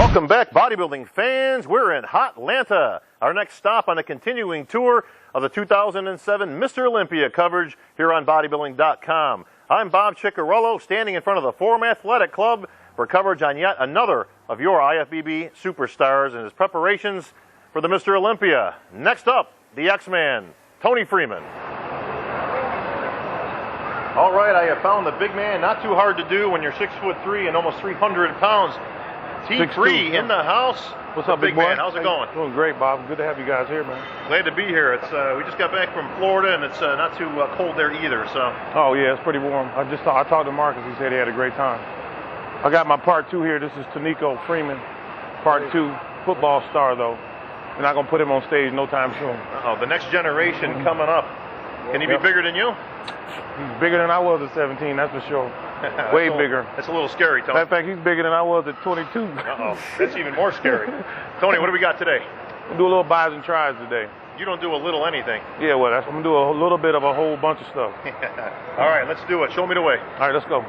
Welcome back, bodybuilding fans. We're in Hotlanta. Our next stop on the continuing tour of the 2007 Mr. Olympia coverage here on bodybuilding.com. I'm Bob Ciccarello, standing in front of the Forum Athletic Club for coverage on yet another of your IFBB superstars and his preparations for the Mr. Olympia. Next up, the X-Man, Toney Freeman. All right, I have found the big man. Not too hard to do when you're 6'3" and almost 300 pounds. T3 in the house. What's up, big boy? Man? How's it going? Doing great, Bob. Good to have you guys here, man. Glad to be here. It's we just got back from Florida, and it's not too cold there either. So. Oh yeah, it's pretty warm. I talked to Marcus. He said he had a great time. I got my part 2 here. This is Toney Freeman, part 2, football star though. We're not gonna put him on stage no time soon. The next generation coming up. Can he be bigger than you? He's bigger than I was at 17, that's for sure. Way bigger. That's a little scary, Tony. Matter of fact, he's bigger than I was at 22. That's even more scary. Tony, what do we got today? We'll do a little buys and tries today. You don't do a little anything. Yeah, well, I'm gonna do a little bit of a whole bunch of stuff. All right, let's do it. Show me the way. All right, let's go.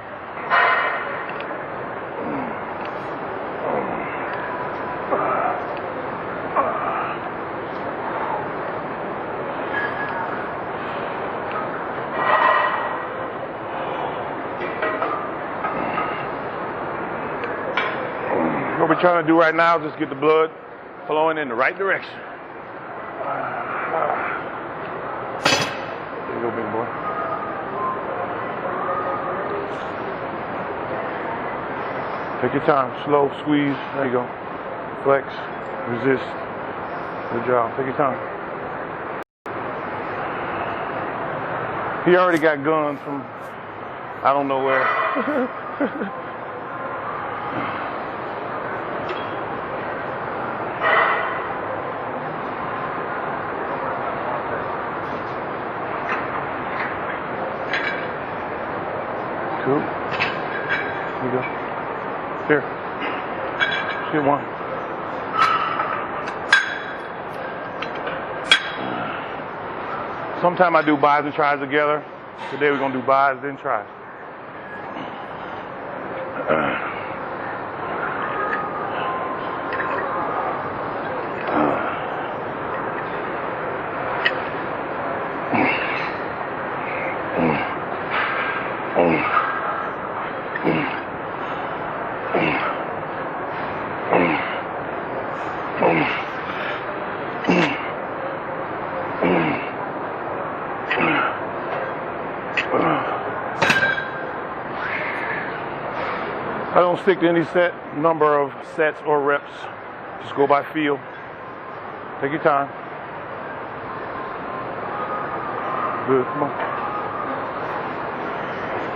What we're trying to do right now is just get the blood flowing in the right direction. There you go, big boy. Take your time, slow, squeeze, there you go. Flex, resist. Good job, take your time. He already got guns from I don't know where. Cool. Here you go. Here. Get one. Sometimes I do buys and tries together. Today we're going to do buys, then tries. I don't stick to any set number of sets or reps. Just go by feel. Take your time. Good, come on.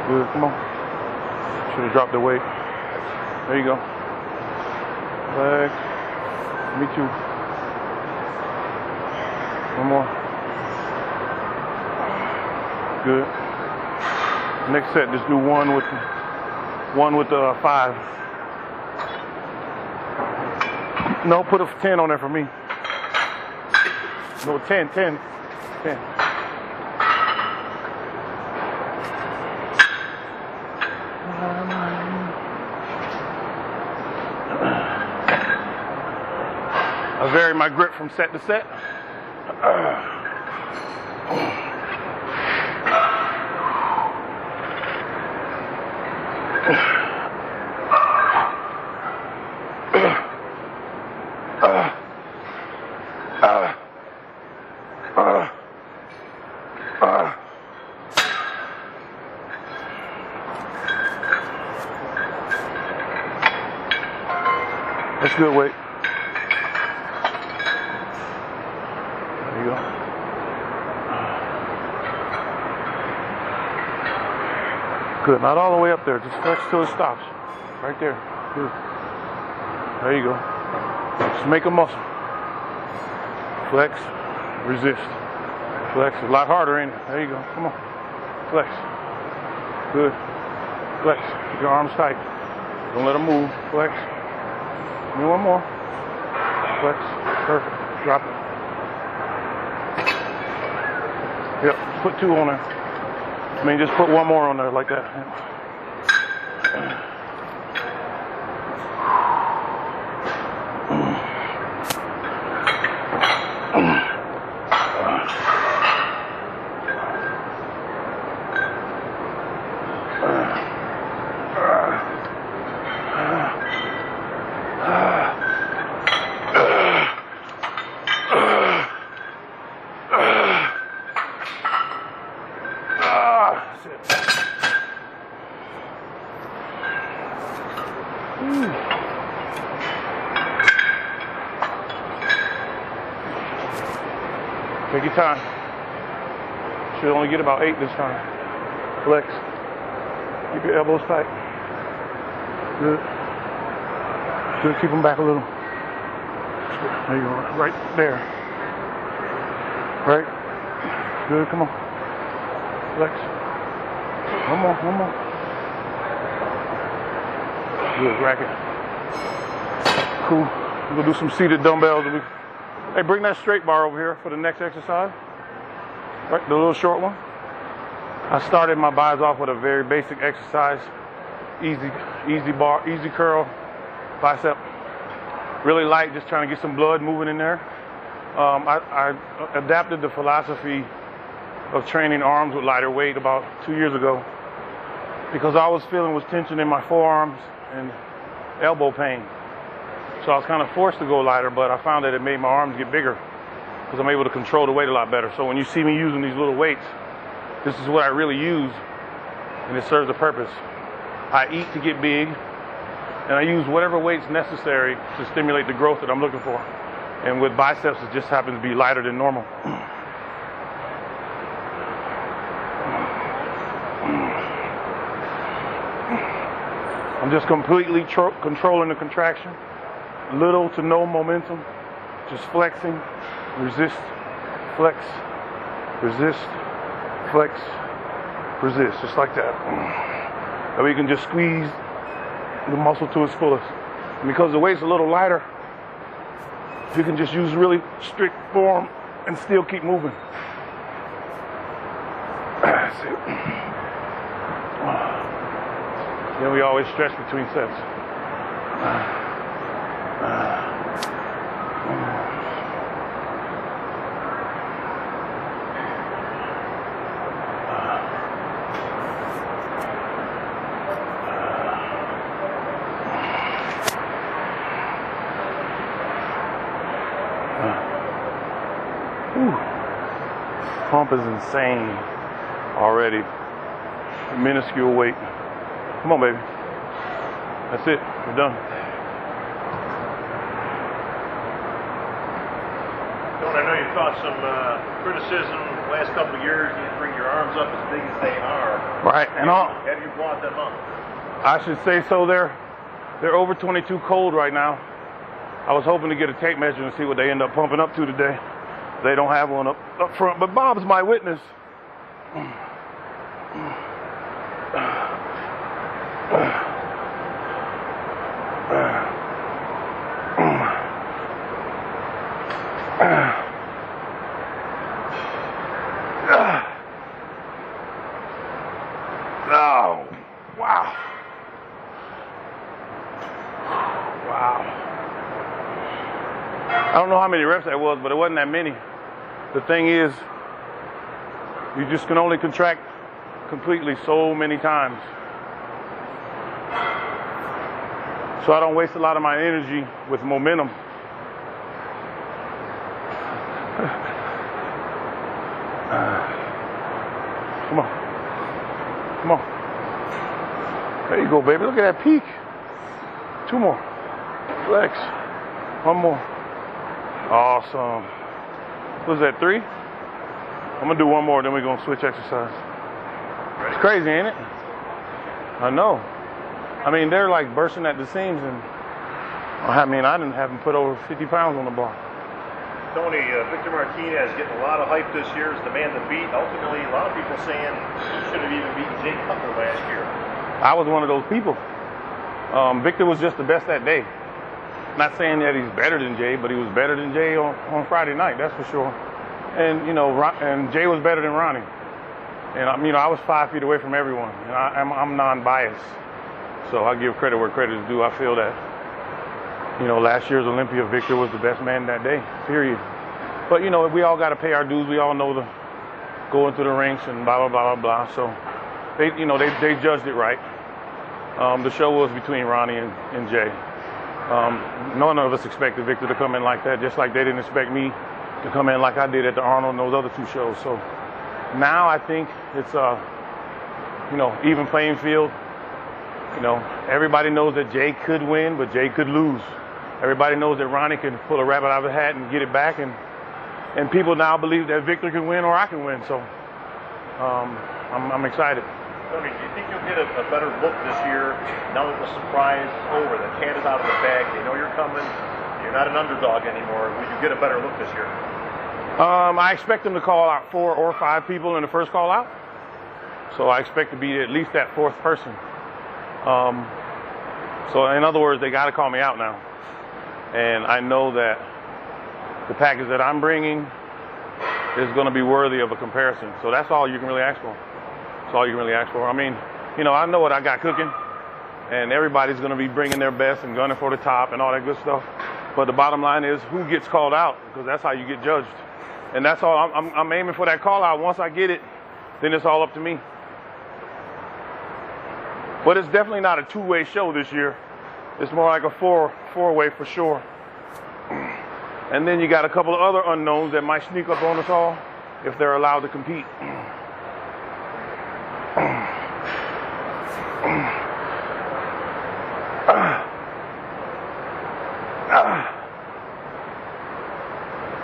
Good, come on. Should have dropped the weight. There you go. Legs. Me too. One more. Good. Next set, just do one with the 5. No, put a 10 on there for me. No, 10. I vary my grip from set to set. That's good weight. There you go. Good, not all the way up there, just flex till it stops. Right there, good. There you go. Just make a muscle. Flex, resist. Flex, a lot harder, ain't it? There you go, come on. Flex, good. Flex, keep your arms tight. Don't let them move, flex. Give me one more. Flex, perfect, drop it. Yep, put 2 on there. I mean, just put one more on there like that. Take your time. Should only get about 8 this time. Flex. Keep your elbows tight. Good. Good. Keep them back a little. There you go. Right there. Right. Good. Come on. Flex. One more. One more. Good. Rack it. Cool. We're gonna do some seated dumbbells. Hey, bring that straight bar over here for the next exercise. Right, the little short one. I started my buys off with a very basic exercise. Easy bar, easy curl, bicep. Really light, just trying to get some blood moving in there. I adapted the philosophy of training arms with lighter weight about 2 years ago because all I was feeling was tension in my forearms and elbow pain. So I was kind of forced to go lighter, but I found that it made my arms get bigger because I'm able to control the weight a lot better. So when you see me using these little weights, this is what I really use, and it serves a purpose. I eat to get big, and I use whatever weight's necessary to stimulate the growth that I'm looking for. And with biceps, it just happens to be lighter than normal. I'm just completely controlling the contraction. Little to no momentum. Just flexing, resist, flex, resist, flex, resist. Just like that. And we can just squeeze the muscle to its fullest. And because the weight's a little lighter, you can just use really strict form and still keep moving. That's it. Then we always stretch between sets. Pump is insane already. A minuscule weight. Come on, baby. That's it. We're done. Tony, I know you've caught some criticism the last couple of years. You didn't bring your arms up as big as they are. Right, and all. Have you brought them up? I should say so. They're over 22 cold right now. I was hoping to get a tape measure and see what they end up pumping up to today. They don't have one up front, but Bob's my witness. Oh, wow. Wow. I don't know how many reps that was, but it wasn't that many. The thing is, you just can only contract completely so many times. So I don't waste a lot of my energy with momentum. Come on. Come on. There you go, baby. Look at that peak. 2 more. Flex. 1 more. Awesome. What was that, 3? I'm gonna do 1 more, then we're gonna switch exercise. It's crazy, ain't it? I know. I mean, they're like bursting at the seams, and I mean, I didn't have them put over 50 pounds on the bar. Tony, Victor Martinez getting a lot of hype this year as the man to beat. Ultimately, a lot of people saying he should have even beaten Jay Cutler last year. I was one of those people. Victor was just the best that day. Not saying that he's better than Jay, but he was better than Jay on Friday night, that's for sure. And, you know, and Jay was better than Ronnie. And, you know, I was 5 feet away from everyone. And I'm non-biased. So I give credit where credit is due. I feel that, you know, last year's Olympia, Victor was the best man that day, period. But, you know, we all got to pay our dues. We all know the going through the ranks and blah, blah, blah, blah, blah. So, they, you know, they judged it right. The show was between Ronnie and Jay. None of us expected Victor to come in like that, just like they didn't expect me to come in like I did at the Arnold and those other 2 shows. So now I think it's you know, even playing field. You know, everybody knows that Jay could win, but Jay could lose. Everybody knows that Ronnie can pull a rabbit out of the hat and get it back, and And people now believe that Victor can win or I can win. So I'm excited. Toney, do you think you'll get a better look this year now that the surprise is over? The cat is out of the bag. They know you're coming. You're not an underdog anymore. Will you get a better look this year? I expect them to call out 4 or 5 people in the first call out. So I expect to be at least that 4th person. So in other words, they got to call me out now. And I know that the package that I'm bringing is going to be worthy of a comparison. So that's all you can really ask for. That's all you can really ask for. I mean, you know, I know what I got cooking, and everybody's going to be bringing their best and gunning for the top and all that good stuff. But the bottom line is who gets called out, because that's how you get judged. And that's all. I'm aiming for that call out. Once I get it, then it's all up to me. But it's definitely not a 2-way show this year. It's more like a four-way for sure. And then you got a couple of other unknowns that might sneak up on us all if they're allowed to compete.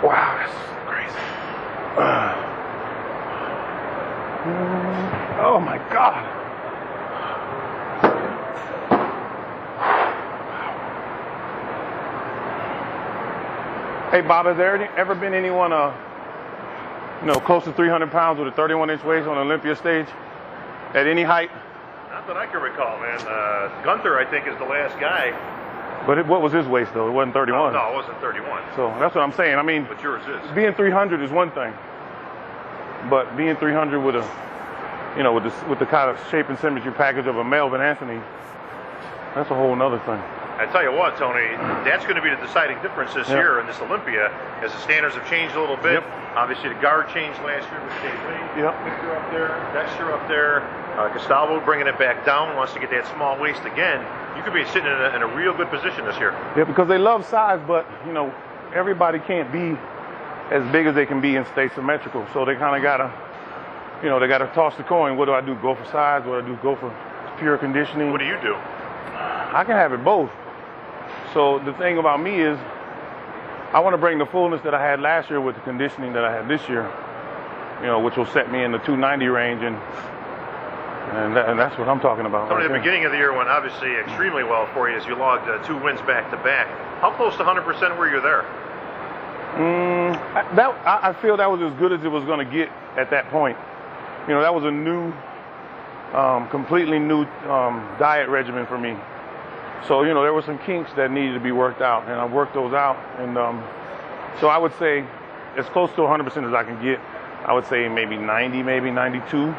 Wow, that's crazy. Oh my God. Hey Bob, has there ever been anyone, close to 300 pounds with a 31-inch waist on an Olympia stage at any height? Not that I can recall, man. Gunther, I think, is the last guy. But what was his waist though? It wasn't 31. No, it wasn't 31. So that's what I'm saying. I mean, but yours is. Being 300 is one thing, but being 300 with a, with the kind of shape and symmetry package of a Melvin Anthony, that's a whole nother thing. I tell you what, Toney, that's going to be the deciding difference this year in this Olympia, as the standards have changed a little bit. Obviously, the guard changed last year with Dave Lee. Victor up there, Dexter up there, Gustavo bringing it back down, wants to get that small waist again. You could be sitting in a real good position this year. Yeah, because they love size, but everybody can't be as big as they can be and stay symmetrical. So they kind of gotta, they gotta toss the coin. What do I do? Go for size? What do I do? Go for pure conditioning? What do you do? I can have it both. So the thing about me is, I want to bring the fullness that I had last year with the conditioning that I had this year, which will set me in the 290 range, and that's what I'm talking about. Toney, the beginning of the year went obviously extremely well for you as you logged 2 wins back to back. How close to 100% were you there? I feel that was as good as it was going to get at that point. That was a new, completely new diet regimen for me. So, there were some kinks that needed to be worked out, and I worked those out. And so I would say as close to 100% as I can get. I would say maybe 90, maybe 92.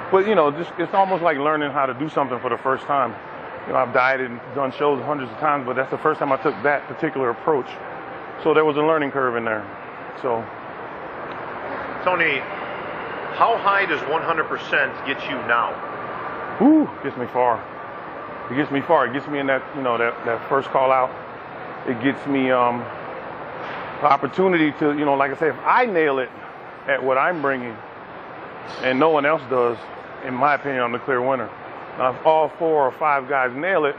But, it's almost like learning how to do something for the first time. I've dieted and done shows hundreds of times, but that's the first time I took that particular approach. So there was a learning curve in there. So, Toney, how high does 100% get you now? Ooh, gets me far. It gets me far. It gets me in that, that first call out. It gets me the opportunity to, like I say, if I nail it at what I'm bringing and no one else does, in my opinion, I'm the clear winner. Now, if all 4 or 5 guys nail it,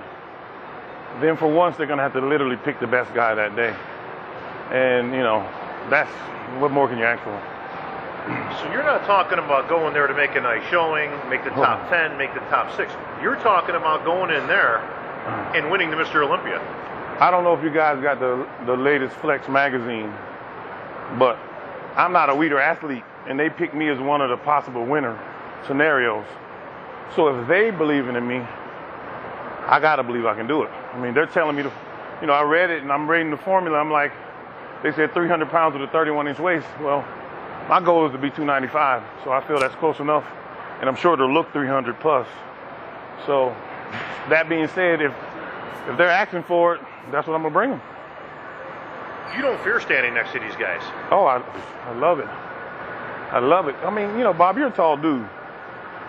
then for once they're going to have to literally pick the best guy that day. And, that's, what more can you ask for? So you're not talking about going there to make a nice showing, make the top 10, make the top 6. You're talking about going in there and winning the Mr. Olympia. I don't know if you guys got the latest Flex magazine, but I'm not a Weider athlete, and they picked me as one of the possible winner scenarios. So if they believe in me, I got to believe I can do it. I mean, they're telling me I read it, and I'm reading the formula. I'm like, they said 300 pounds with a 31-inch waist. Well, my goal is to be 295, so I feel that's close enough, and I'm sure it'll look 300 plus. So, that being said, if they're asking for it, that's what I'm gonna bring them. You don't fear standing next to these guys. Oh, I love it. I love it. I mean, Bob, you're a tall dude,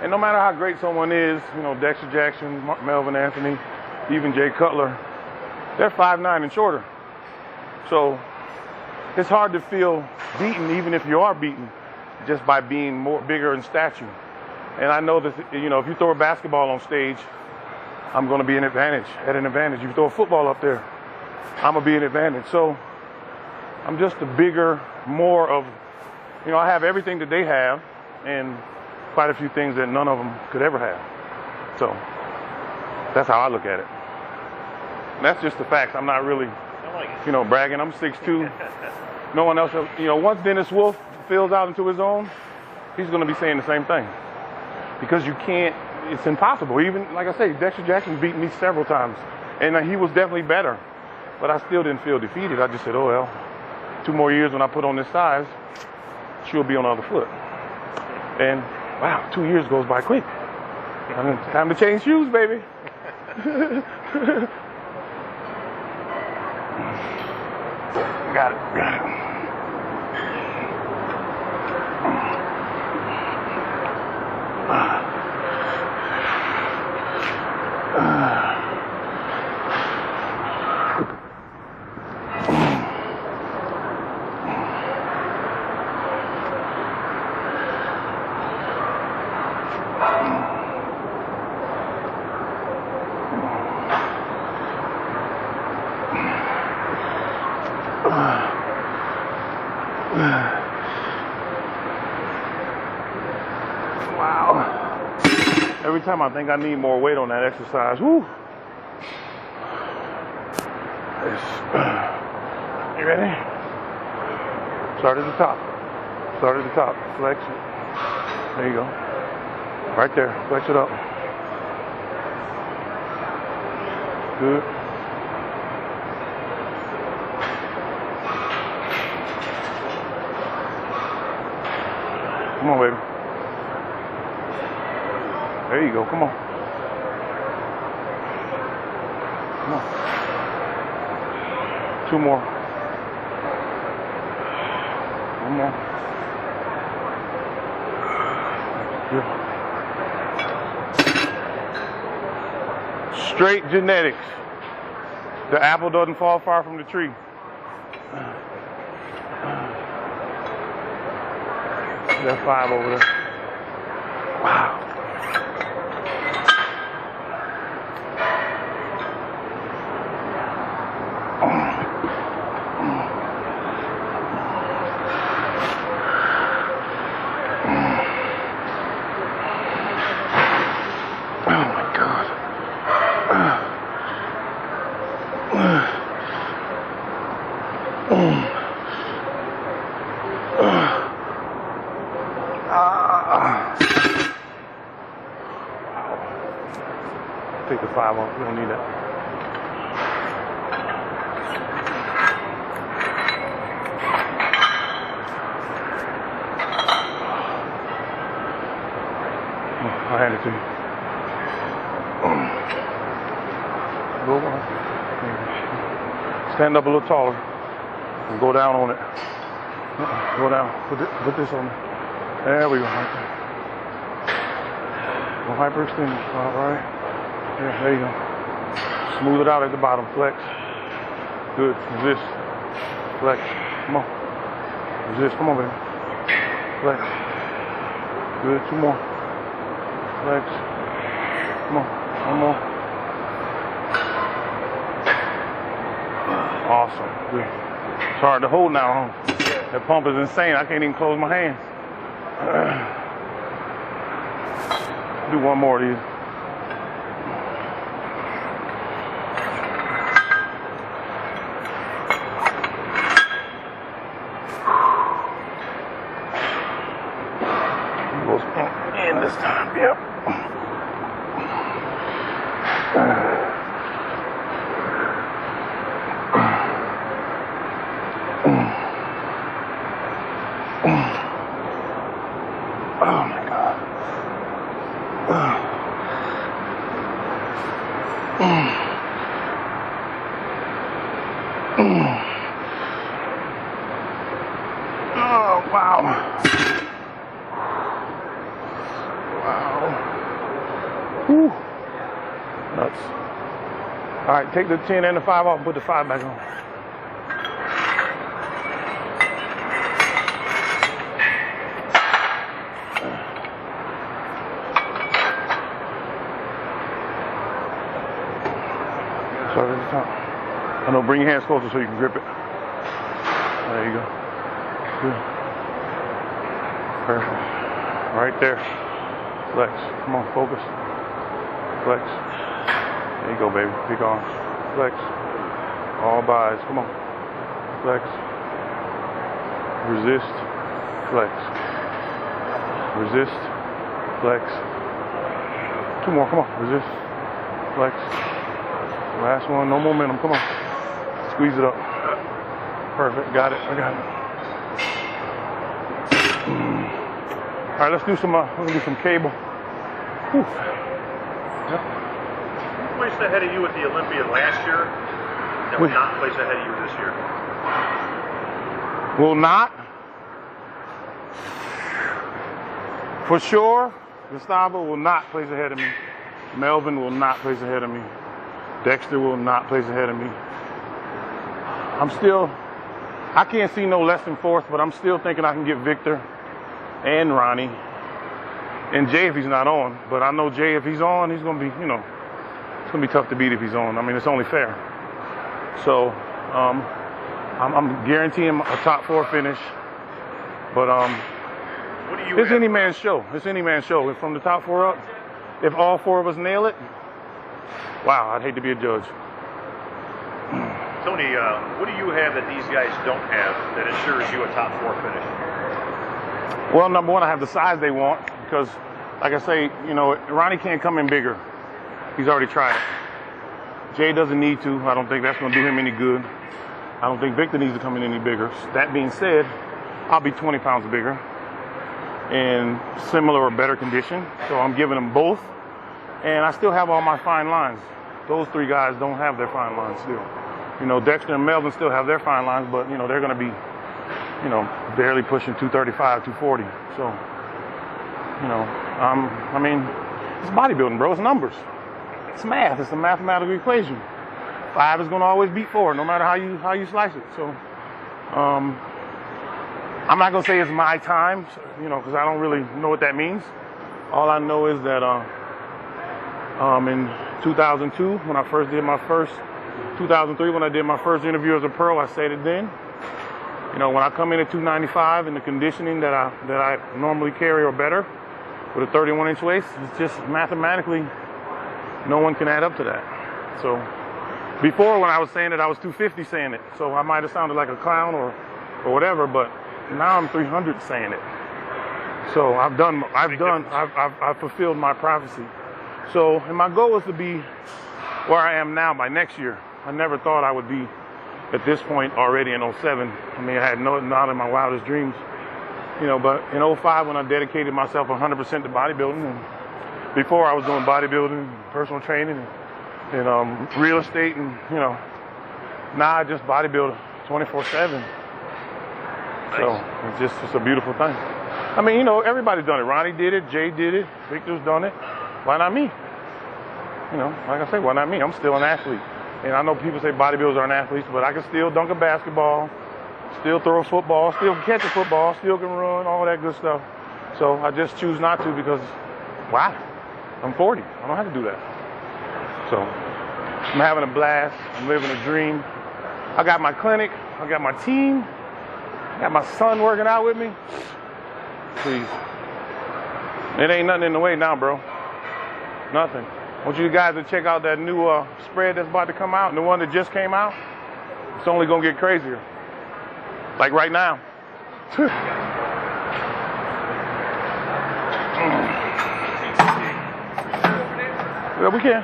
and no matter how great someone is, Dexter Jackson, Melvin Anthony, even Jay Cutler, they're 5'9" and shorter. So, it's hard to feel beaten, even if you are beaten, just by being bigger in stature. And I know that, if you throw a basketball on stage, I'm going to be at an advantage. If you throw a football up there, I'm going to be an advantage. So I'm just a bigger, more of, you know, I have everything that they have and quite a few things that none of them could ever have. So that's how I look at it. And that's just the facts. I'm not really, you know, bragging. I'm 6'2". No one else, you know, once Dennis Wolf fills out into his own, he's going to be saying the same thing. Because you can't, it's impossible. Even, like I say, Dexter Jackson beat me several times. And he was definitely better. But I still didn't feel defeated. I just said, oh, well, 2 more years when I put on this size, she'll be on the other foot. And, wow, 2 years goes by quick. Time to change shoes, baby. Got it. Wow. Every time I think I need more weight on that exercise, whoo. You ready? Start at the top. Start at the top. Flex it. There you go. Right there. Flex it up. Good. Come on, baby. There you go. Come on. Come on. 2 more. 1 more. Good. Straight genetics. The apple doesn't fall far from the tree. That 5 over there. Wow. Take the 5 off. We don't need that. I'll hand it to you. Go on. Stand up a little taller and go down on it. Go down. Put this on it. There we go. Right there. Don't hyperextend. All right. Yeah, there you go. Smooth it out at the bottom. Flex. Good. Resist. Flex. Come on. Resist. Come on, baby. Flex. Good. 2 more. Flex. Come on. 1 more. Awesome. Good. It's hard to hold now, huh? That pump is insane. I can't even close my hands. Do 1 more of these. In this time, yep. Oh my God. Oh wow. Wow. Whew. Nuts. All right, take the 10 and the 5 off and put the 5 back on. Start at the top. I know, bring your hands closer so you can grip it. There you go. Good. Perfect. Right there. Flex. Come on, focus. Flex. There you go, baby. Big arms. Flex. All buys. Come on. Flex. Resist. Flex. Resist. Flex. Two more. Come on. Resist. Flex. Last one. No momentum. Come on. Squeeze it up. Perfect. Got it. I got it. All right. Let's do some. We're gonna do some cable. Whew. Yep. Who placed ahead of you at the Olympia last year that will not place ahead of you this year? Will not? For sure, Gustavo will not place ahead of me. Melvin will not place ahead of me. Dexter will not place ahead of me. I can't see no less than fourth, but I'm still thinking I can get Victor and Ronnie and Jay if he's not on. But I know Jay, if he's on, he's going to be, it's going to be tough to beat if he's on. I mean, it's only fair. So I'm guaranteeing a top 4 finish. But it's any man's show. It's any man's show. If from the top 4 up, if all 4 of us nail it, wow, I'd hate to be a judge. Toney, what do you have that these guys don't have that ensures you a top 4 finish? Well, number one, I have the size they want because, like I say, Ronnie can't come in bigger. He's already tried it. Jay doesn't need to. I don't think that's going to do him any good. I don't think Victor needs to come in any bigger. That being said, I'll be 20 pounds bigger in similar or better condition. So I'm giving them both. And I still have all my fine lines. Those 3 guys don't have their fine lines still. Dexter and Melvin still have their fine lines, but, they're going to be, barely pushing 235, 240. So, I mean, it's bodybuilding, bro. It's numbers. It's math. It's a mathematical equation. 5 is going to always beat 4, no matter how you slice it. So, I'm not going to say it's my time, because I don't really know what that means. All I know is that in 2002, when I first did my first, 2003, when I did my first interview as a pro, I said it then. When I come in at 295 in the conditioning that I normally carry or better, with a 31-inch waist, it's just mathematically, no one can add up to that. So, before when I was saying it, I was 250 saying it. So I might have sounded like a clown or whatever, but now I'm 300 saying it. So I've fulfilled my prophecy. So, and my goal is to be where I am now by next year. I never thought I would be at this point already in 07. I mean, I had not in my wildest dreams, but in 05 when I dedicated myself 100% to bodybuilding, and before I was doing bodybuilding, personal training, and real estate, and now I just bodybuild 24/7. Nice. So it's a beautiful thing. I mean, everybody's done it. Ronnie did it, Jay did it, Victor's done it. Why not me? Like I say, why not me? I'm still an athlete. And I know people say bodybuilders aren't athletes, but I can still dunk a basketball, still throw a football, still catch a football, still can run, all that good stuff. So I just choose not to because, why? I'm 40. I don't have to do that. So I'm having a blast. I'm living a dream. I got my clinic. I got my team. I got my son working out with me. Please. It ain't nothing in the way now, bro. Nothing. I want you guys to check out that new spread that's about to come out, and the one that just came out. It's only going to get crazier. Like right now. Yeah, we can.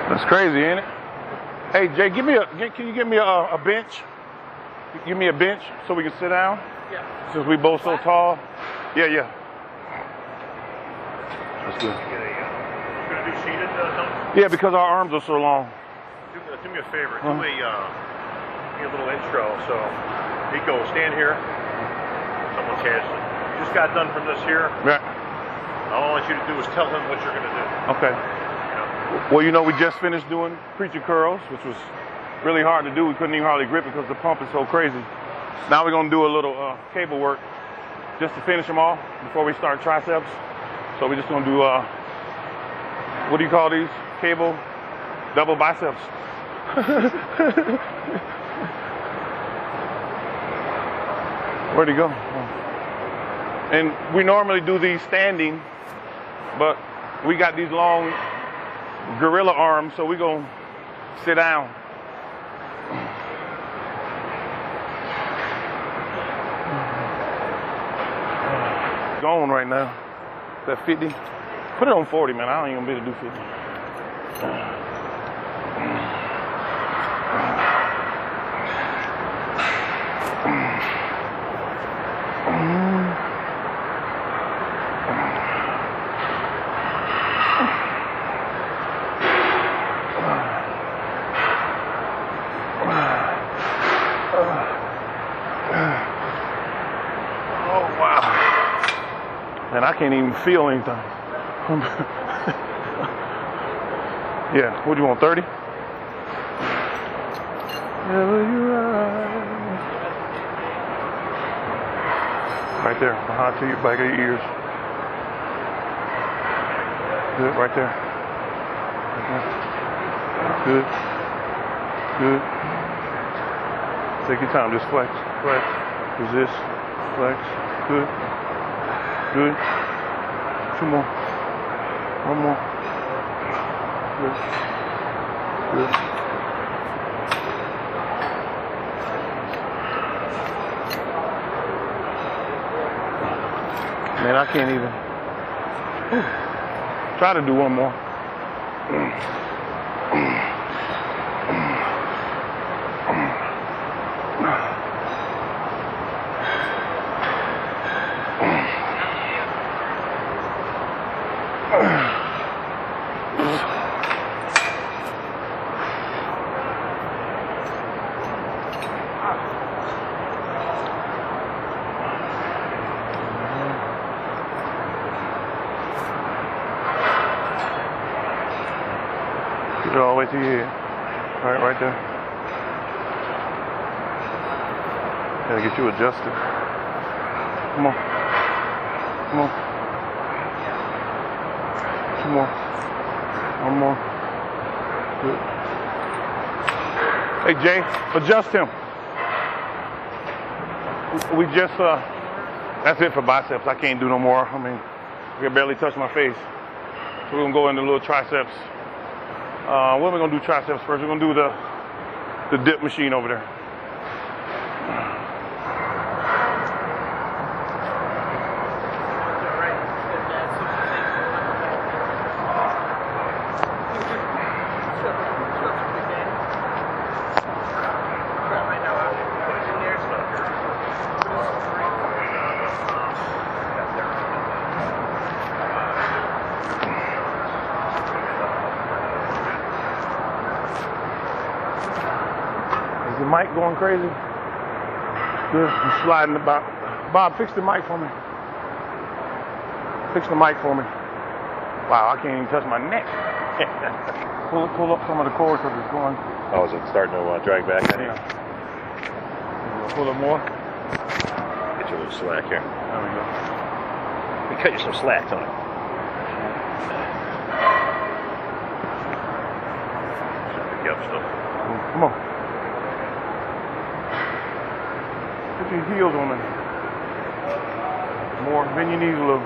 That's crazy, ain't it? Hey, Jay, can you give me a bench? Give me a bench so we can sit down? Yeah. Since we both so tall. Yeah. That's good. You gonna do seated, Tony? Yeah, because our arms are so long. Do me a favor. Do a little intro. So, Nico, stand here. Someone's has just got done from this here. Yeah. All I want you to do is tell him what you're gonna do. Okay. Well, we just finished doing preacher curls, which was really hard to do. We couldn't even hardly grip it because the pump is so crazy. Now we're gonna do a little cable work just to finish them off before we start triceps. So we're just gonna do, what do you call these? Cable double biceps. Where'd he go? Oh. And we normally do these standing, but we got these long gorilla arms, so we're gonna sit down. Going right now. Is that 50? Put it on 40, man. I don't even be able to do 50. And I can't even feel anything. Yeah, what do you want, 30? Right there, behind to your back of your ears. Good, right there. Good. Good. Take your time, just flex, flex, resist, flex, good. Good. 2 more. 1 more. Good. Good. Man, I can't even. Try to do 1 more. Get it all the way to your head. Right there. Gotta get you adjusted. Come on. Come on. 2 more. 1 more. Good. Hey Jay, adjust him. We just, that's it for biceps. I can't do no more. I mean, I can barely touch my face. So we're gonna go into a little triceps. What are we gonna do triceps first? We're gonna do the dip machine over there. Is the mic going crazy? Good. I'm sliding about. Bob, fix the mic for me. Fix the mic for me. Wow, I can't even touch my neck. pull up some of the cords because it's going. Oh, is it starting to drag back? Yeah. Pull up more. Get you a little slack here. There we go. We cut you some slack, Tony. Pick you up still. Come on. Put your heels on it. More. Bend your knees a little.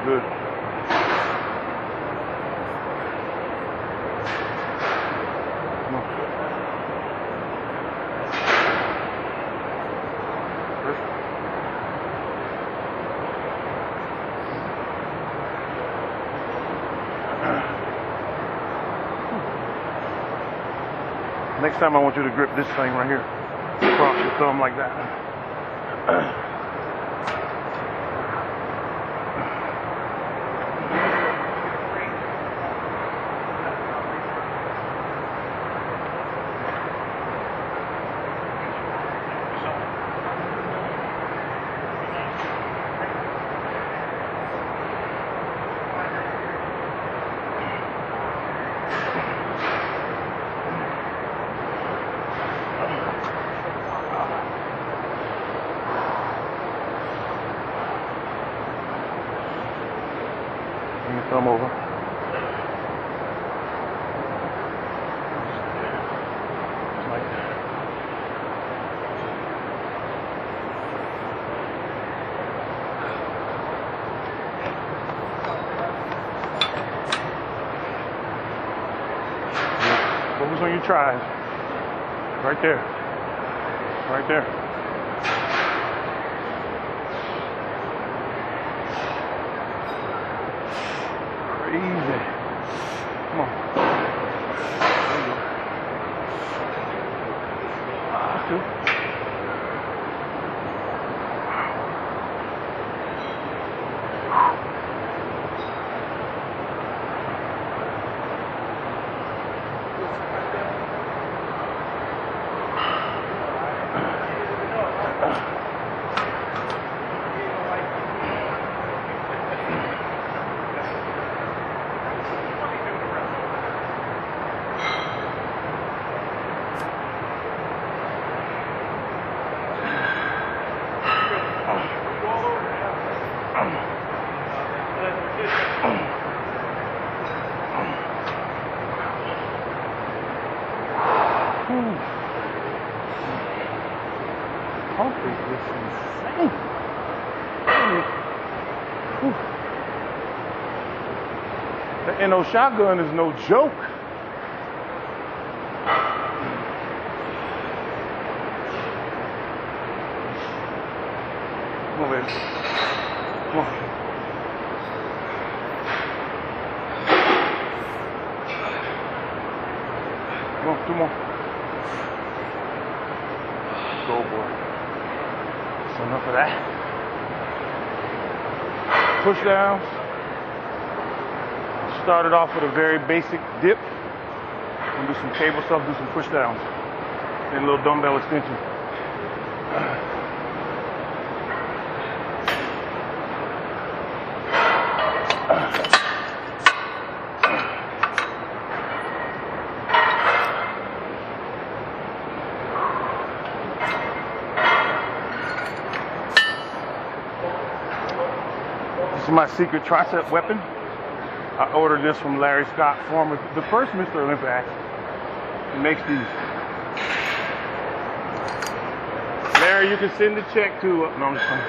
Good. Come on. Good. Next time I want you to grip this thing right here. Cross your thumb like that. Bring your thumb over. Just like that. Focus on your tries. Right there. Right there. Crazy. Come on. There you go. That's good. Pump is just insane. The NO shotgun is no joke. Come on, baby. Come on. Come on, 2 more. Go, boy. That's enough of that. Push downs. Started off with a very basic dip. And do some cable stuff, do some push downs. And a little dumbbell extension. This is my secret tricep weapon. I ordered this from Larry Scott, the first Mr. Olympia actually. He makes these. Larry, you can send the check to, no, I'm just kidding.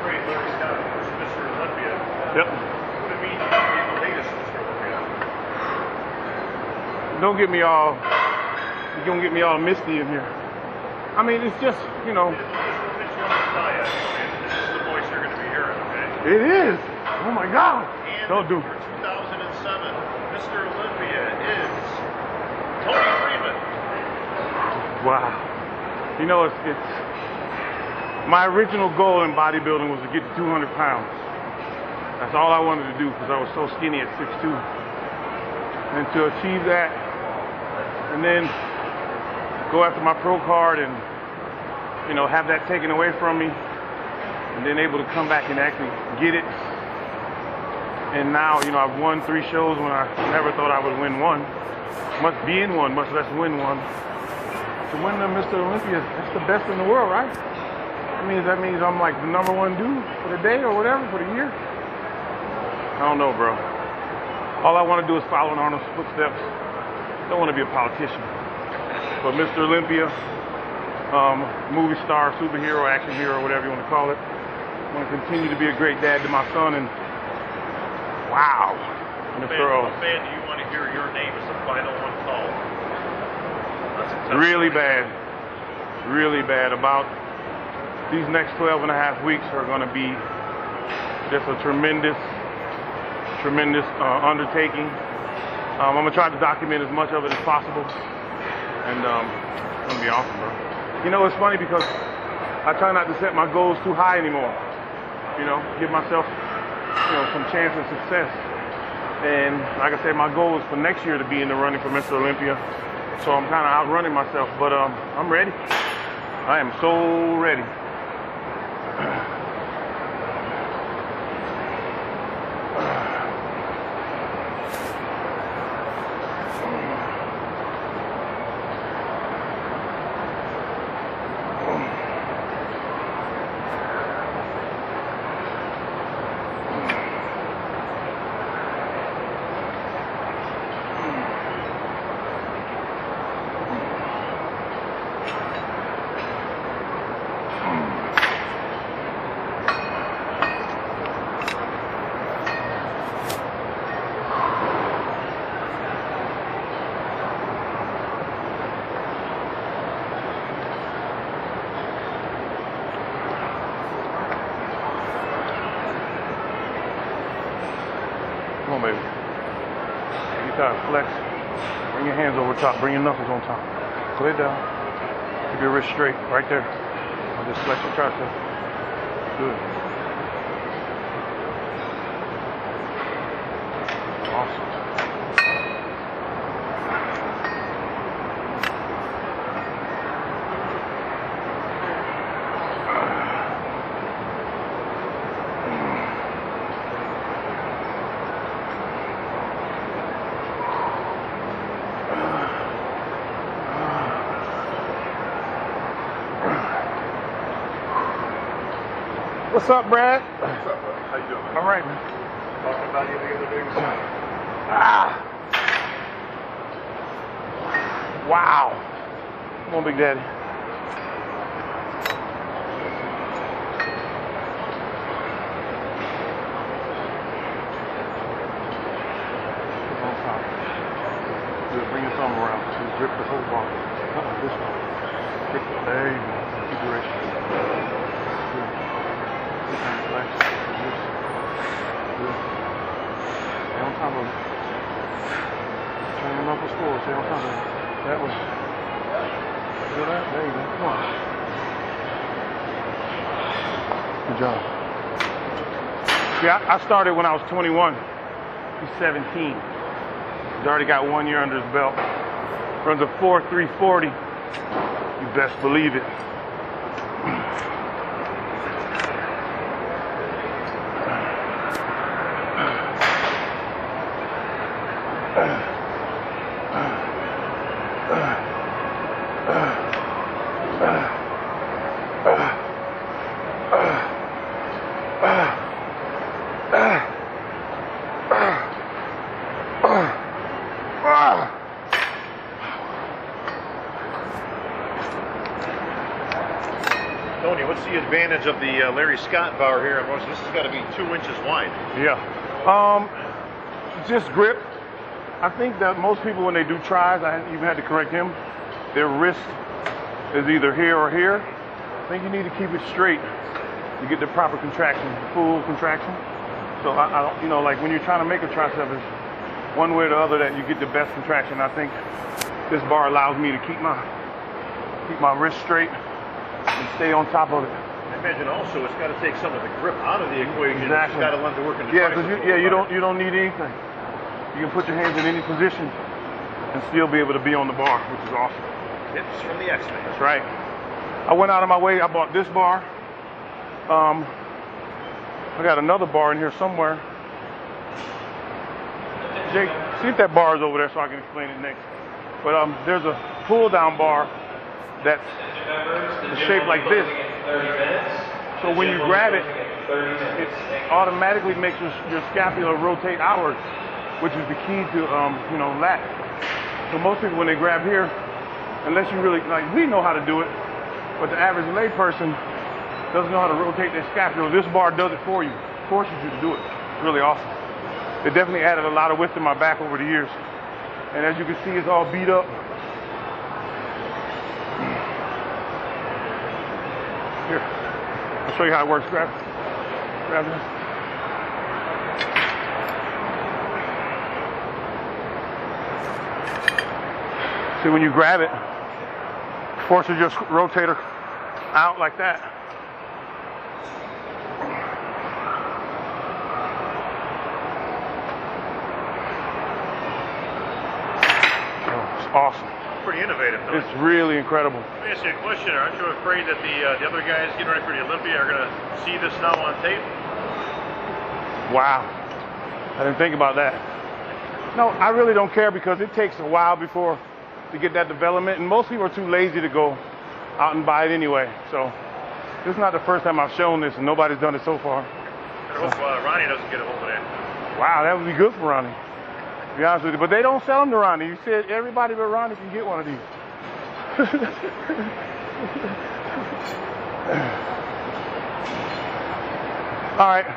Great, Larry Scott, Mr. Olympia. Yep. What do you mean the latest Mr. Olympia? Don't get me all, you're gonna get me all misty in here. I mean, it's just, you know. It is. Oh my God. And don't do. For 2007, Mr. Olympia is Toney Freeman. Wow. You know, it's my original goal in bodybuilding was to get to 200 pounds. That's all I wanted to do because I was so skinny at 6'2". And to achieve that, and then go after my pro card and, you know, have that taken away from me. And then able to come back and actually get it. And now, you know, I've won 3 shows when I never thought I would win one. Must be in one, much less win one. To win the Mr. Olympia, that's the best in the world, right? That means I'm like the #1 dude for the day or whatever, for the year. I don't know, bro. All I want to do is follow in Arnold's footsteps. Don't want to be a politician. But Mr. Olympia, movie star, superhero, action hero, whatever you want to call it. I want to continue to be a great dad to my son, and wow. What band do you want to hear your name as the final one called? Really bad. Really bad. About these next 12 and a half weeks are going to be just a tremendous undertaking. I'm going to try to document as much of it as possible, and it's going to be awesome, bro. You know, it's funny because I try not to set my goals too high anymore. You know, give myself, you know, some chance of success. And like I said, my goal is for next year to be in the running for Mr. Olympia. So I'm kind of outrunning myself, but I'm ready. I am so ready. on, baby. You gotta flex. Bring your hands over top. Bring your knuckles on top. Lay down. Keep your wrist straight, right there. I'll just flex your tricep. Good. Awesome. What's up, Brad? What's up, bud? How you doing? All right, man. Talking about you the other day. Wow. Come on, Big Daddy. On top. Good. Bring your thumb around. So grip the whole bar. This one. Grip it. There you go. Keep your wrist. Good. Flex. Good. Stay on top of it. Turn your knuckles forward. Stay on top of it. That way. Feel that? There you go. Come on. Good job. See, I started when I was 21. He's 17. He's already got 1 year under his belt. Runs a 4.340. You best believe it. Tony, what's the advantage of the Larry Scott bar here? This has got to be 2 inches wide. Yeah. Just grip. I think that most people, when they do tries, I even had to correct him, their wrist is either here or here. I think you need to keep it straight to get the proper contraction, full contraction. So I don't, you know, like when you're trying to make a tricep, it's one way or the other that you get the best contraction. I think this bar allows me to keep my wrist straight and stay on top of it. I imagine also it's got to take some of the grip out of the equation. Exactly. It's got to learn to work in the Yeah, because you don't need anything. You can put your hands in any position and still be able to be on the bar, which is awesome. Tips from the X-Men. That's right. I went out of my way. I bought this bar. I got another bar in here somewhere. Jake, see if that bar is over there so I can explain it next. But there's a pull-down bar that's shaped like this. So when you grab it, it automatically makes your scapula rotate outwards, which is the key to lat. So most people, when they grab here, unless you really, like, we know how to do it, but the average lay person doesn't know how to rotate their scapula. This bar does it for you, forces you to do it. It's really awesome. It definitely added a lot of width to my back over the years. And as you can see, it's all beat up. Here, I'll show you how it works. Grab this. See, when you grab it, forces your rotator out like that. Oh, it's awesome. Pretty innovative, though. It's really incredible. Let me ask you a question. Aren't you afraid that the other guys getting ready for the Olympia are going to see this now on tape? Wow. I didn't think about that. No, I really don't care because it takes a while before to get that development, and most people are too lazy to go out and buy it anyway. So this is not the first time I've shown this, and nobody's done it so far. I hope Ronnie doesn't get a hold of that. Wow, that would be good for Ronnie, to be honest with you. But they don't sell them to Ronnie. You said everybody but Ronnie can get one of these. All right.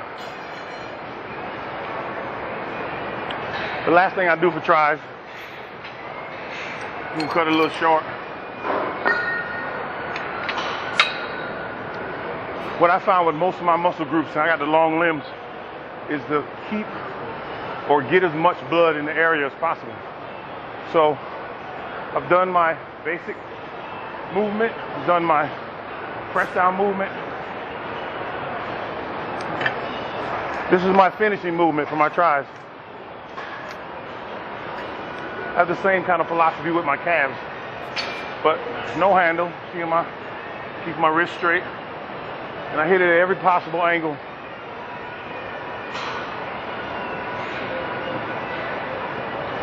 The last thing I do for tries, I'm gonna cut it a little short. What I found with most of my muscle groups, and I got the long limbs, is to keep or get as much blood in the area as possible. So I've done my basic movement, I've done my press down movement. This is my finishing movement for my tries. I have the same kind of philosophy with my calves, but no handle. Keep my wrist straight, and I hit it at every possible angle.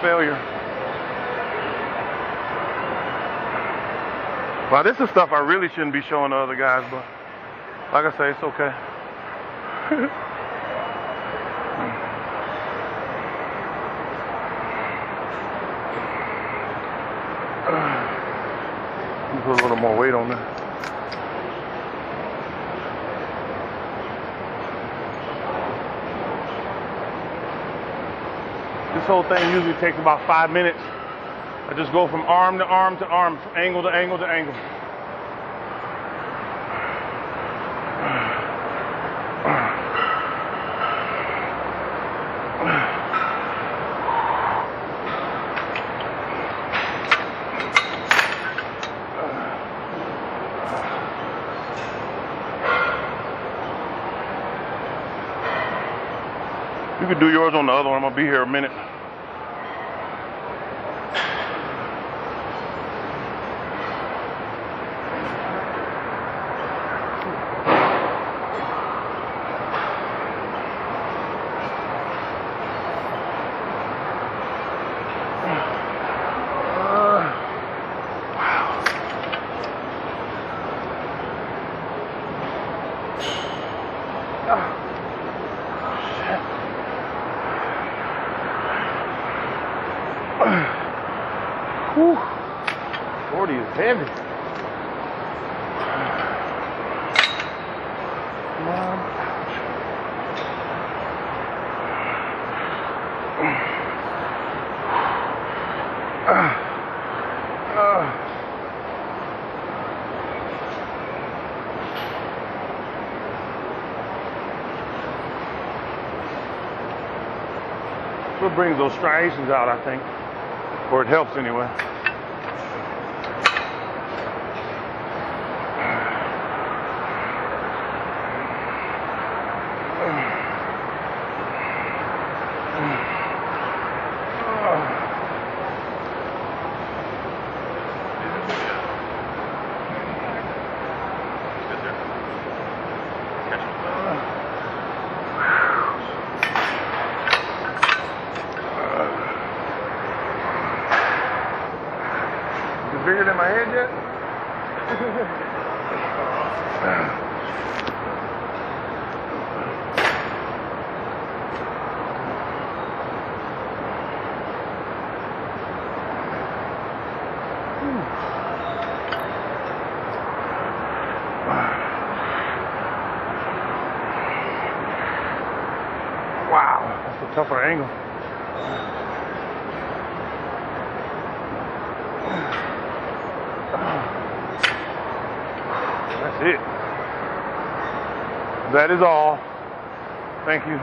Failure. Well, this is stuff I really shouldn't be showing to other guys, but like I say, it's okay. Put a little more weight on there. This whole thing usually takes about 5 minutes. I just go from arm to arm to arm, from angle to angle to angle. You can do yours on the other one. I'm gonna be here a minute. Whew. 40 is heavy. Come on. What brings those striations out, I think, or it helps anyway. Bigger than my head yet? Wow, that's a tougher angle. That's it. That is all. Thank you.